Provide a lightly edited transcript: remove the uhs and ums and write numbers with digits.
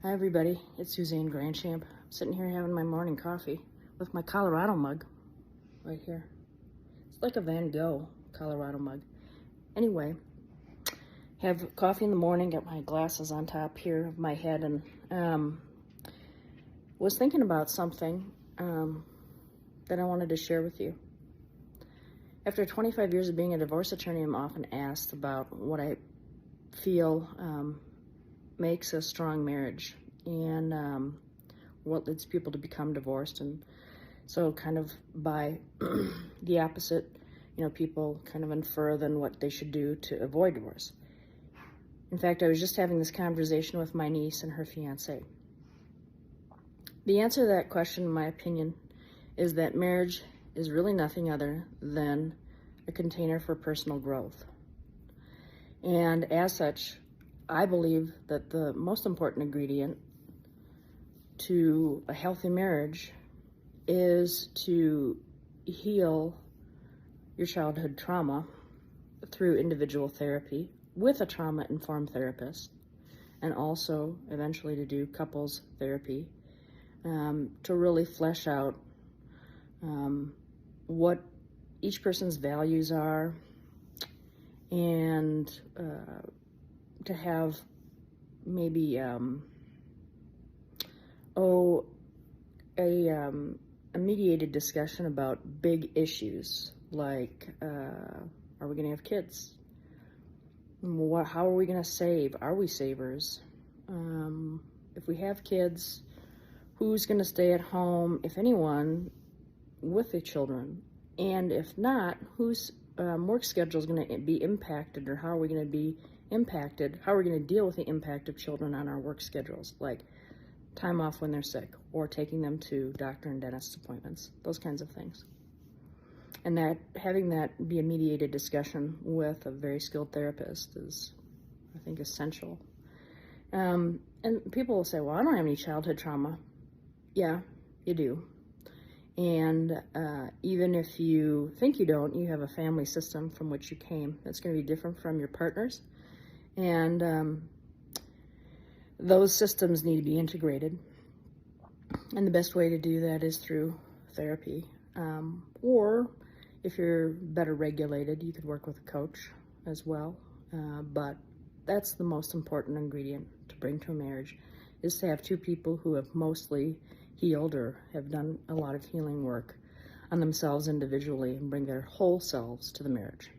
Hi everybody, it's Suzanne Granchamp. I'm sitting here having my morning coffee with my Colorado mug right here. It's like a Van Gogh Colorado mug. Anyway, have coffee in the morning, got my glasses on top here of my head, and was thinking about something that I wanted to share with you. After 25 years of being a divorce attorney, I'm often asked about what I feel makes a strong marriage and what leads people to become divorced. And so kind of by the opposite, people kind of infer then what they should do to avoid divorce. In fact, I was just having this conversation with my niece and her fiance. The answer to that question, in my opinion, is that marriage is really nothing other than a container for personal growth. And as such, I believe that the most important ingredient to a healthy marriage is to heal your childhood trauma through individual therapy with a trauma-informed therapist, and also eventually to do couples therapy to really flesh out what each person's values are, and to have maybe a mediated discussion about big issues like are we going to have kids? How are we going to save? Are we savers? If we have kids, who's going to stay at home, if anyone, with the children? And if not, whose work schedule is going to be impacted, or how are we going to be impacted? How are we going to deal with the impact of children on our work schedules, like time off when they're sick, or taking them to doctor and dentist appointments, those kinds of things. And that having that be a mediated discussion with a very skilled therapist is, I think, essential. And people will say, well, I don't have any childhood trauma. Yeah, you do. And even if you think you don't, you have a family system from which you came that's going to be different from your partner's. And those systems need to be integrated. And the best way to do that is through therapy. Or if you're better regulated, you could work with a coach as well. But that's the most important ingredient to bring to a marriage, is to have two people who have mostly healed or have done a lot of healing work on themselves individually and bring their whole selves to the marriage.